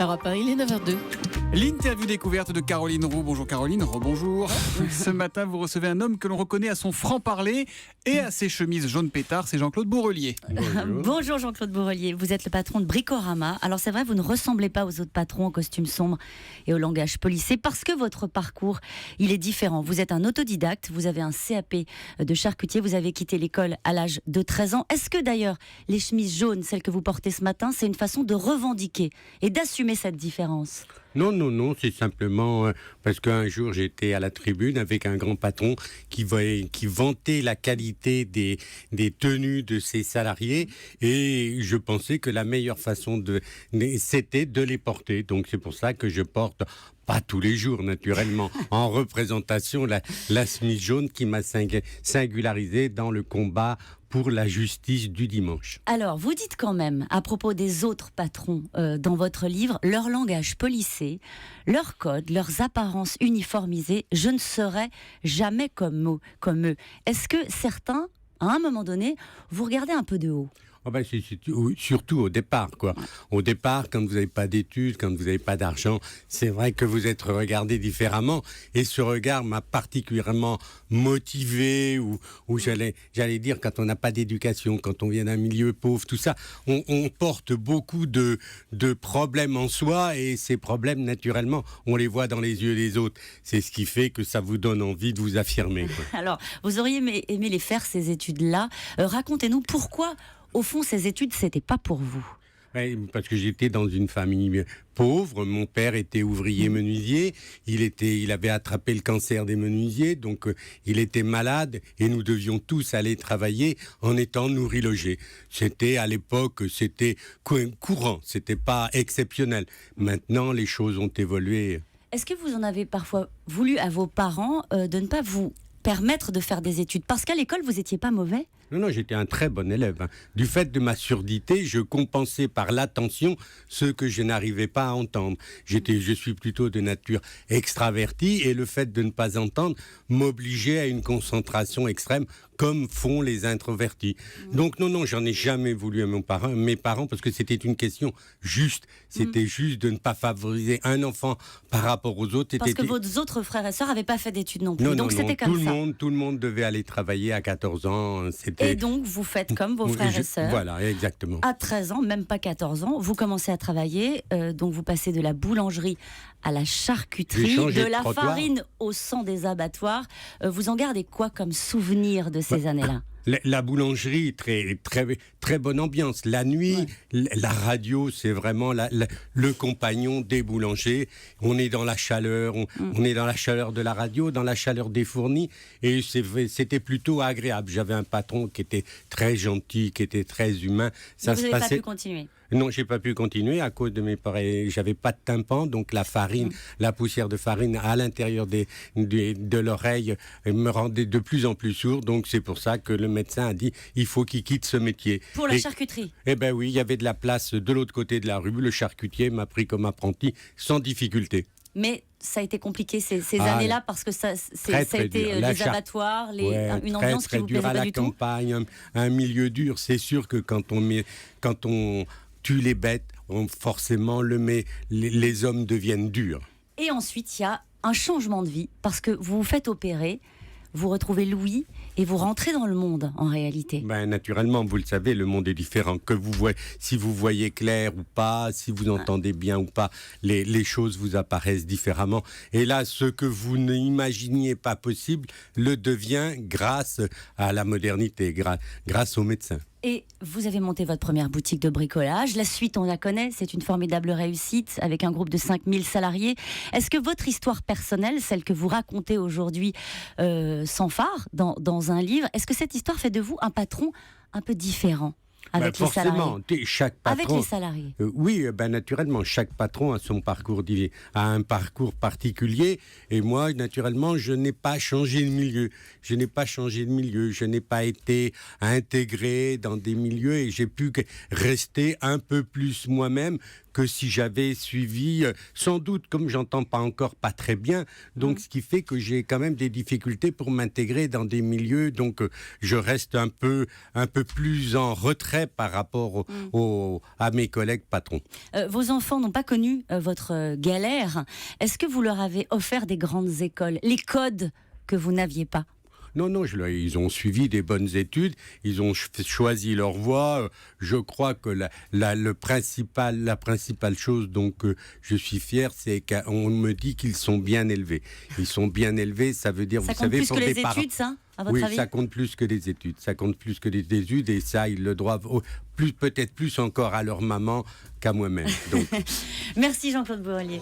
Europe 1, il est 9h02. L'interview découverte de Caroline Roux. Bonjour Caroline, rebonjour. Ce matin, vous recevez un homme que l'on reconnaît à son franc-parler et à ses chemises jaune pétard, c'est Jean-Claude Bourrelier. Bonjour Jean-Claude Bourrelier, vous êtes le patron de Bricorama. Alors c'est vrai, vous ne ressemblez pas aux autres patrons en costume sombre et au langage policé parce que votre parcours, il est différent. Vous êtes un autodidacte, vous avez un CAP de charcutier, vous avez quitté l'école à l'âge de 13 ans. Est-ce que d'ailleurs les chemises jaunes, celles que vous portez ce matin, c'est une façon de revendiquer et d'assumer cette différence ? Non, c'est simplement parce qu'un jour j'étais à la tribune avec un grand patron qui vantait la qualité des tenues de ses salariés et je pensais que la meilleure façon c'était de les porter. Donc c'est pour ça que je porte, pas tous les jours naturellement, en représentation la chemise jaune qui m'a singularisé dans le combat pour la justice du dimanche. Alors, vous dites quand même, à propos des autres patrons dans votre livre, leur langage policé, leur code, leurs apparences uniformisées, je ne serai jamais comme eux. Est-ce que certains, à un moment donné, vous regardez un peu de haut ? Oh ben c'est surtout au départ, quoi. Au départ, quand vous n'avez pas d'études, quand vous n'avez pas d'argent, c'est vrai que vous êtes regardé différemment. Et ce regard m'a particulièrement motivé, ou j'allais dire, quand on n'a pas d'éducation, quand on vient d'un milieu pauvre, tout ça, on porte beaucoup de problèmes en soi, et ces problèmes, naturellement, on les voit dans les yeux des autres. C'est ce qui fait que ça vous donne envie de vous affirmer, quoi. Alors, vous auriez aimé les faire, ces études-là. Racontez-nous pourquoi, au fond, ces études, c'était pas pour vous. Oui, parce que j'étais dans une famille pauvre. Mon père était ouvrier menuisier. Il avait attrapé le cancer des menuisiers, donc il était malade et nous devions tous aller travailler en étant nourris logés. À l'époque, c'était courant, c'était pas exceptionnel. Maintenant, les choses ont évolué. Est-ce que vous en avez parfois voulu à vos parents de ne pas vous permettre de faire des études ? Parce qu'à l'école, vous n'étiez pas mauvais ? Non, j'étais un très bon élève. Du fait de ma surdité, je compensais par l'attention ce que je n'arrivais pas à entendre. Je suis plutôt de nature extravertie et le fait de ne pas entendre m'obligeait à une concentration extrême comme font les introvertis. Donc non, j'en ai jamais voulu à mes parents parce que c'était une question juste. C'était juste de ne pas favoriser un enfant par rapport aux autres. Parce que vos autres frères et sœurs n'avaient pas fait d'études non plus. Non, donc c'était comme ça. Tout le monde devait aller travailler à 14 ans. Et donc, vous faites comme vos frères et sœurs. Voilà, exactement. À 13 ans, même pas 14 ans, vous commencez à travailler. Donc, vous passez de la boulangerie à la charcuterie, de la farine au sang des abattoirs. Vous en gardez quoi comme souvenir de ces années-là ? La boulangerie, très bonne ambiance. La nuit, la radio, c'est vraiment le compagnon des boulangers. On est dans la chaleur, on est dans la chaleur de la radio, dans la chaleur des fournis, et c'était plutôt agréable. J'avais un patron qui était très gentil, qui était très humain. Vous n'avez pas pu continuer ? Non, j'ai pas pu continuer à cause de mes parents. J'avais pas de tympan, donc la farine, la poussière de farine à l'intérieur de l'oreille me rendait de plus en plus sourd. Donc c'est pour ça que le médecin a dit il faut qu'il quitte ce métier. Pour la charcuterie ? Eh ben oui, il y avait de la place de l'autre côté de la rue. Le charcutier m'a pris comme apprenti sans difficulté. Mais ça a été compliqué ces années-là parce que ça a été les abattoirs, une ambiance qui vous plaisait pas du tout. À la campagne, un milieu dur. C'est sûr que quand on tue les bêtes, forcément les hommes deviennent durs. Et ensuite, il y a un changement de vie parce que vous vous faites opérer, vous retrouvez Louis et vous rentrez dans le monde en réalité. Naturellement, vous le savez, le monde est différent. Si vous voyez clair ou pas, si vous entendez bien ou pas, les choses vous apparaissent différemment. Et là, ce que vous n'imaginiez pas possible le devient grâce à la modernité, grâce aux médecins. Et vous avez monté votre première boutique de bricolage. La suite, on la connaît, c'est une formidable réussite avec un groupe de 5000 salariés. Est-ce que votre histoire personnelle, celle que vous racontez aujourd'hui sans phare dans un livre, est-ce que cette histoire fait de vous un patron un peu différent ? Avec les forcément, salariés. Chaque patron, avec les salariés. Oui, naturellement, chaque patron a un parcours particulier. Et moi, naturellement, je n'ai pas changé de milieu. Je n'ai pas été intégré dans des milieux et j'ai pu rester un peu plus moi-même que si j'avais suivi, sans doute, comme j'entends pas encore pas très bien, donc ce qui fait que j'ai quand même des difficultés pour m'intégrer dans des milieux, donc je reste un peu plus en retrait par rapport à mes collègues patrons. Vos enfants n'ont pas connu votre galère. Est-ce que vous leur avez offert des grandes écoles, les codes que vous n'aviez pas? Non, ils ont suivi des bonnes études, ils ont choisi leur voie. Je crois que la principale chose dont je suis fier, c'est qu'on me dit qu'ils sont bien élevés. Ils sont bien élevés, ça veut dire, ça vous savez, compte pour plus que des les parents... études, ça, à votre oui, avis? ça compte plus que les études. Ça compte plus que les études, et ça, ils le doivent peut-être plus encore à leur maman qu'à moi-même. Donc. Merci Jean-Claude Bourrelier.